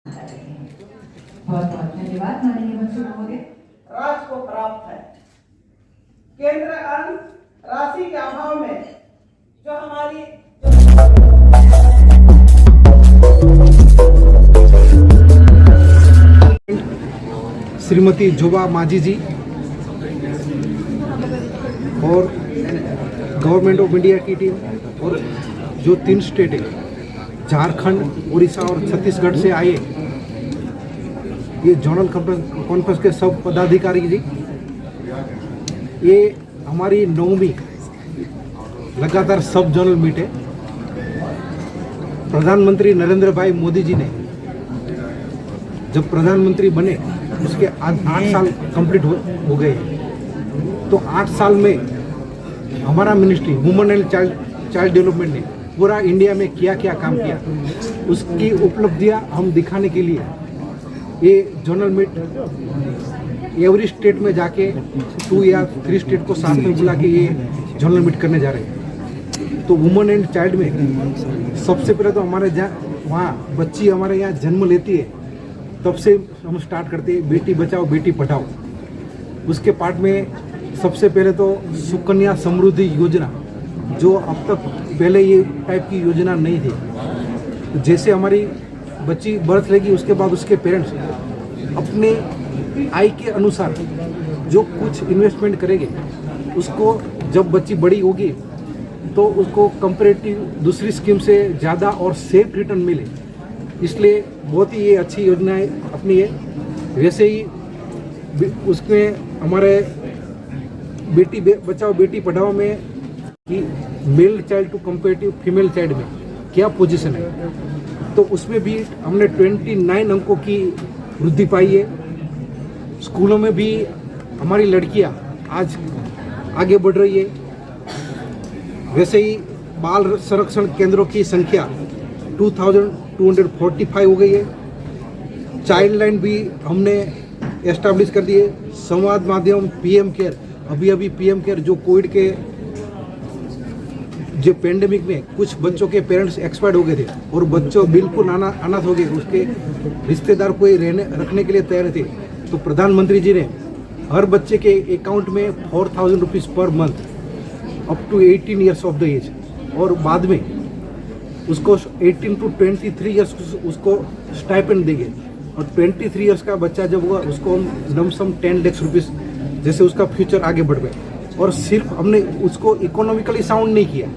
बहुत बहुत धन्यवाद माननीय मंत्री महोदय। राज्य को प्राप्त है। केंद्र अन्न राशि के अभाव में जो हमारी श्रीमती जोबा मांझी जी और गवर्नमेंट ऑफ इंडिया की टीम और जो 3 स्टेट है झारखंड, उड़ीसा और छत्तीसगढ़ से आए ये जोनल कॉन्फ्रेंस के सब पदाधिकारी जी, ये हमारी 9वीं लगातार सब जोनल मीट है। प्रधानमंत्री नरेंद्र भाई मोदी जी ने जब प्रधानमंत्री बने उसके आज 8 साल कंप्लीट हो गए। तो 8 साल में हमारा ministry women and child development ने पूरा इंडिया में क्या क्या काम किया, उसकी उपलब्धियां हम दिखाने के लिए ये जोनल मीट एवरी स्टेट में जाके 2 या 3 स्टेट को साथ में बुला के ये जोनल मीट करने जा रहे हैं। तो वुमेन एंड चाइल्ड में सबसे पहले तो हमारे वहाँ बच्ची हमारे यहाँ जन्म लेती है तब से हम स्टार्ट करते हैं बेटी बचाओ बेटी पढ़ाओ। उसके पार्ट में सबसे पहले तो सुकन्या समृद्धि योजना, जो अब तक पहले ये टाइप की योजना नहीं थी। तो जैसे हमारी बच्ची बर्थ लेगी उसके बाद उसके पेरेंट्स अपने आय के अनुसार जो कुछ इन्वेस्टमेंट करेंगे, उसको जब बच्ची बड़ी होगी तो उसको कंपैरेटिव दूसरी स्कीम से ज़्यादा और सेफ रिटर्न मिले, इसलिए बहुत ही ये अच्छी योजना है अपनी है। वैसे ही उसमें हमारे बेटी बचाओ बेटी पढ़ाओ में कि male child to comparative female child में क्या पोजीशन है, तो उसमें भी हमने 29 अंकों की वृद्धि पाई है। स्कूलों में भी हमारी लड़कियां आज आगे बढ़ रही है। वैसे ही बाल संरक्षण केंद्रों की संख्या 2245 हो गई है। चाइल्ड लाइन भी हमने एस्टैब्लिश कर दी है। संवाद माध्यम पीएम केयर, अभी पीएम केयर जो कोविड के जो पेंडेमिक में कुछ बच्चों के पेरेंट्स एक्सपायर्ड हो गए थे और बच्चों बिल्कुल अनाथ हो गए, उसके रिश्तेदार कोई रखने के लिए तैयार थे, तो प्रधानमंत्री जी ने हर बच्चे के अकाउंट में 4000 रुपीज़ पर month up to 18 years of the age, और बाद में उसको 18 टू 23 ईयर्स उसको स्टाइपेंड देंगे। और 23 ईयर्स का बच्चा जब हुआ उसको हम लमसम 10 लाख रुपीज़, जैसे उसका फ्यूचर आगे बढ़ गया। और सिर्फ हमने उसको इकोनॉमिकली साउंड नहीं किया,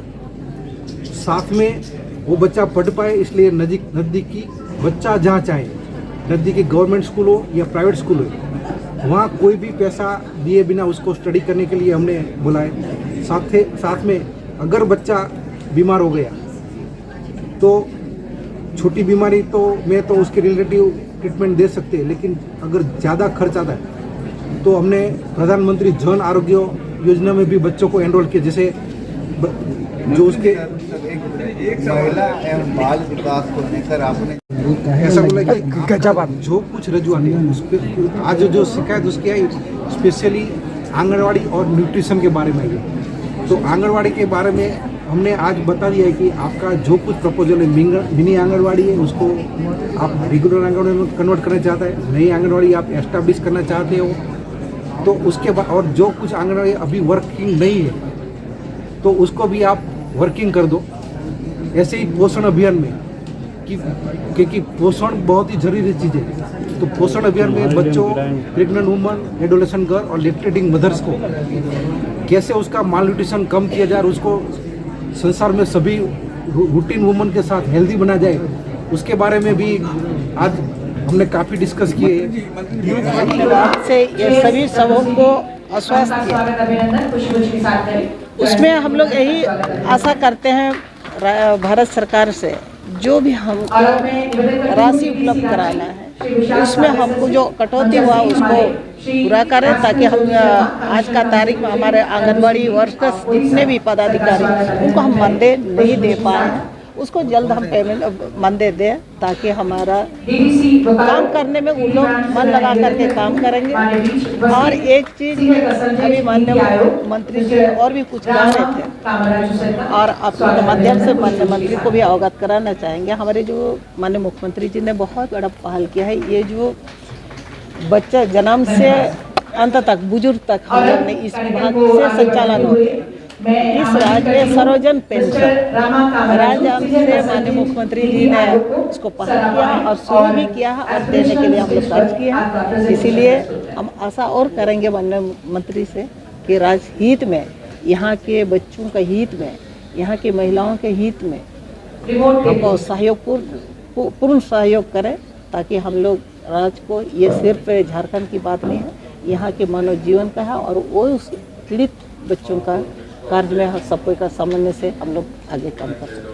साथ में वो बच्चा पढ़ पाए, इसलिए नज़दीकी बच्चा जहाँ चाहे, नज़दीकी गवर्नमेंट स्कूल हो या प्राइवेट स्कूल हो, वहाँ कोई भी पैसा दिए बिना उसको स्टडी करने के लिए हमने बुलाए। साथ में अगर बच्चा बीमार हो गया तो छोटी बीमारी तो में तो उसके रिलेटिव ट्रीटमेंट दे सकते हैं, लेकिन अगर ज़्यादा खर्च आता है तो हमने प्रधानमंत्री जन आरोग्य योजना में भी बच्चों को एनरोल किया। जैसे जो उसके महिला एवं बाल विकास को लेकर आपने ऐसा बोला कि जो कुछ रजुआत है आज जो शिकायत उसकी आई स्पेशली आंगनवाड़ी और न्यूट्रिशन के बारे में है। तो आंगनवाड़ी के बारे में हमने आज बता दिया है कि आपका जो कुछ प्रपोजल है, मिनी आंगनवाड़ी है उसको आप रेगुलर आंगनवाड़ी में कन्वर्ट करना चाहते हैं, नई आंगनवाड़ी आप एस्टैब्लिश करना चाहते हो, तो उसके बाद और जो कुछ आंगनवाड़ी अभी वर्किंग नहीं है तो उसको भी आप वर्किंग कर दो। ऐसे ही पोषण अभियान में क्योंकि पोषण बहुत ही जरूरी चीज़ है, तो पोषण अभियान में बच्चों, प्रेग्नेंट वुमन, एडोलेसेंट गर्ल और लैक्टेटिंग मदर्स को कैसे उसका माल न्यूट्रिशन कम किया जाए और उसको संसार में सभी रूटीन वुमन के साथ हेल्दी बना जाए, उसके बारे में भी आज हमने काफ़ी डिस्कस किए। से ये सभी सबों को आश्वास्त किया। उसमें हम लोग यही आशा करते हैं भारत सरकार से जो भी हमको राशि उपलब्ध कराना है उसमें हमको जो कटौती हुआ उसको पूरा करें, ताकि हम आज का तारीख में हमारे आंगनबाड़ी वर्कर्स जितने भी पदाधिकारी उनको हम मानदेय नहीं दे पाए हैं उसको जल्द हम पेमेंट मानदेय दें ताकि हमारा डीडीसी काम करने में वो लोग मन लगा करके काम करेंगे। और एक चीज़ अभी माननीय मंत्री जी और भी कुछ कह रहे थे और आपके माध्यम से माननीय मंत्री को भी अवगत कराना चाहेंगे। हमारे जो माननीय मुख्यमंत्री जी ने बहुत बड़ा पहल किया है, ये जो बच्चा जन्म से अंत तक बुजुर्ग तक हम लोग ने इस विभाग से संचालन होते हैं। इस राज्य में सर्वजन पेंशन राज्य से माननीय मुख्यमंत्री जी ने इसको पहल किया और शुरू भी किया है और देने के लिए हम लोग कार्य किए हैं। इसीलिए हम आशा और करेंगे माननीय मंत्री से कि राज्य हित में, यहाँ के बच्चों के हित में, यहाँ की महिलाओं के हित में हमको पूर्ण सहयोग करें ताकि हम लोग राज्य को, ये सिर्फ झारखंड की बात नहीं है, यहाँ के मानव जीवन का है और वो उस पीड़ित बच्चों का कार्य में सब कोई का समन्वय से हम लोग आगे काम कर सकते हैं।